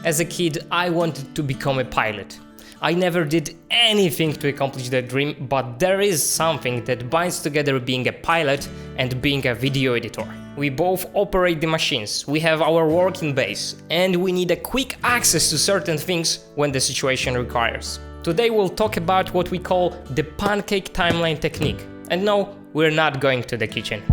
As a kid, I wanted to become a pilot. I never did anything to accomplish that dream, but there is something that binds together being a pilot and being a video editor. We both operate the machines, we have our working base, and we need a quick access to certain things when the situation requires. Today we'll talk about what we call the pancake timeline technique. And no, we're not going to the kitchen.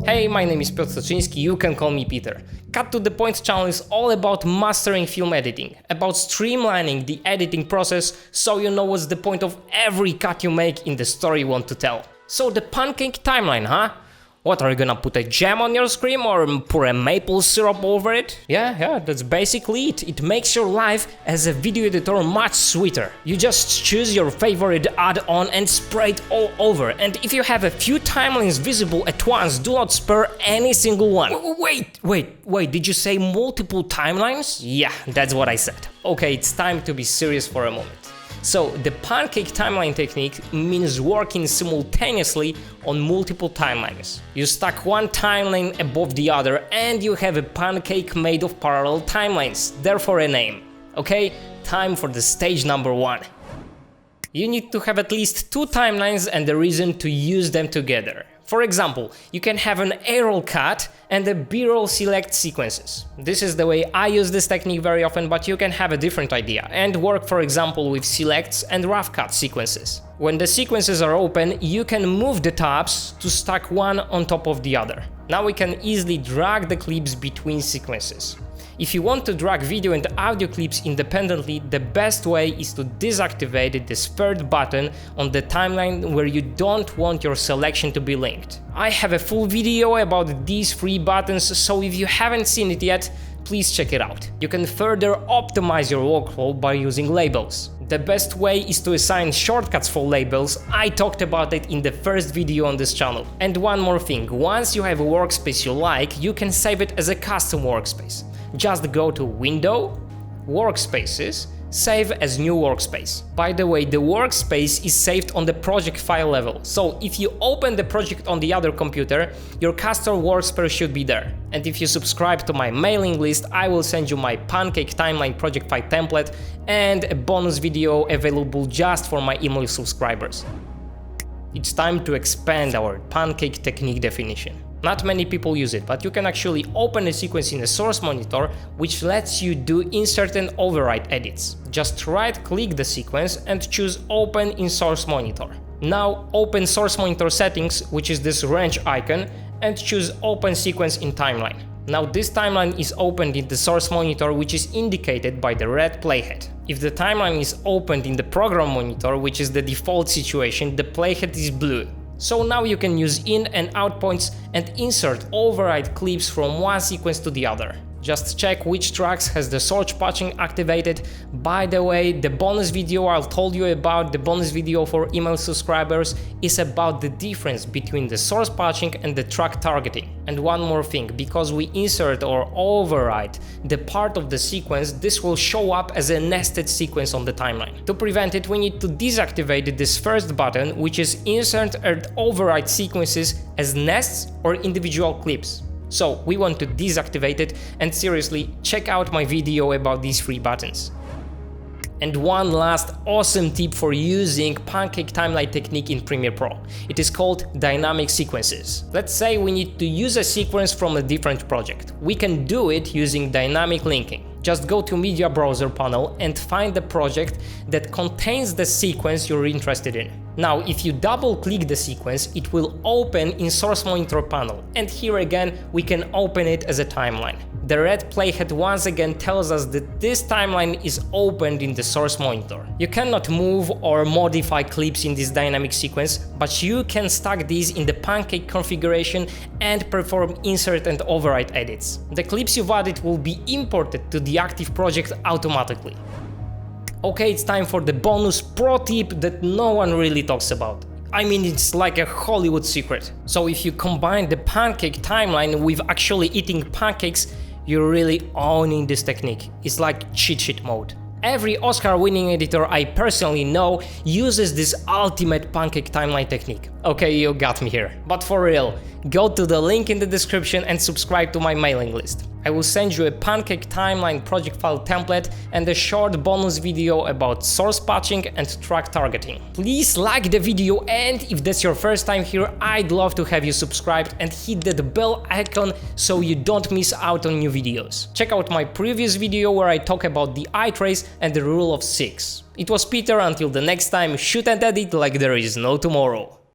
Hey, my name is Piotr Soczyński, you can call me Peter. Cut to the Point channel is all about mastering film editing, about streamlining the editing process so you know what's the point of every cut you make in the story you want to tell. So the pancake timeline, huh? What, are you gonna put a jam on your screen or pour a maple syrup over it? Yeah, that's basically it. It makes your life as a video editor much sweeter. You just choose your favorite add-on and spray it all over. And if you have a few timelines visible at once, do not spare any single one. Wait, did you say multiple timelines? Yeah, that's what I said. Okay, it's time to be serious for a moment. So, the pancake timeline technique means working simultaneously on multiple timelines. You stack one timeline above the other and you have a pancake made of parallel timelines, therefore a name. Okay, time for the stage number one. You need to have at least two timelines and a reason to use them together. For example, you can have an A-roll cut and a B-roll select sequences. This is the way I use this technique very often, but you can have a different idea and work, for example, with selects and rough cut sequences. When the sequences are open, you can move the tabs to stack one on top of the other. Now we can easily drag the clips between sequences. If you want to drag video and audio clips independently, the best way is to deactivate this third button on the timeline where you don't want your selection to be linked. I have a full video about these three buttons, so if you haven't seen it yet, please check it out. You can further optimize your workflow by using labels. The best way is to assign shortcuts for labels. I talked about it in the first video on this channel. And one more thing, once you have a workspace you like, you can save it as a custom workspace. Just go to Window, Workspaces, Save as New Workspace. By the way, the workspace is saved on the project file level, so if you open the project on the other computer, your custom workspace should be there. And if you subscribe to my mailing list, I will send you my Pancake Timeline project file template and a bonus video available just for my email subscribers. It's time to expand our pancake technique definition. Not many people use it, but you can actually open a sequence in a source monitor, which lets you do insert and overwrite edits. Just right-click the sequence and choose Open in Source Monitor. Now open Source Monitor Settings, which is this wrench icon, and choose Open Sequence in Timeline. Now this timeline is opened in the source monitor, which is indicated by the red playhead. If the timeline is opened in the program monitor, which is the default situation, the playhead is blue. So now you can use in and out points and insert override clips from one sequence to the other. Just check which tracks has the source patching activated. By the way, the bonus video I told you about, the bonus video for email subscribers, is about the difference between the source patching and the track targeting. And one more thing, because we insert or override the part of the sequence, this will show up as a nested sequence on the timeline. To prevent it, we need to deactivate this first button, which is insert and override sequences as nests or individual clips. So we want to deactivate it, and seriously, check out my video about these three buttons. And one last awesome tip for using Pancake Timeline technique in Premiere Pro. It is called dynamic sequences. Let's say we need to use a sequence from a different project. We can do it using dynamic linking. Just go to Media Browser panel and find the project that contains the sequence you're interested in. Now, if you double-click the sequence, it will open in Source Monitor panel, and here again we can open it as a timeline. The red playhead once again tells us that this timeline is opened in the source monitor. You cannot move or modify clips in this dynamic sequence, but you can stack these in the Pancake configuration and perform insert and override edits. The clips you've added will be imported to the active project automatically. Okay, it's time for the bonus pro tip that no one really talks about. I mean, it's like a Hollywood secret. So if you combine the pancake timeline with actually eating pancakes, you're really owning this technique. It's like cheat sheet mode. Every Oscar-winning editor I personally know uses this ultimate pancake timeline technique. Okay, you got me here. But for real, go to the link in the description and subscribe to my mailing list. I will send you a Pancake timeline project file template and a short bonus video about source patching and track targeting. Please like the video, and if that's your first time here, I'd love to have you subscribed and hit that bell icon so you don't miss out on new videos. Check out my previous video where I talk about the eye trace and the rule of 6. It was Peter, until the next time, shoot and edit like there is no tomorrow.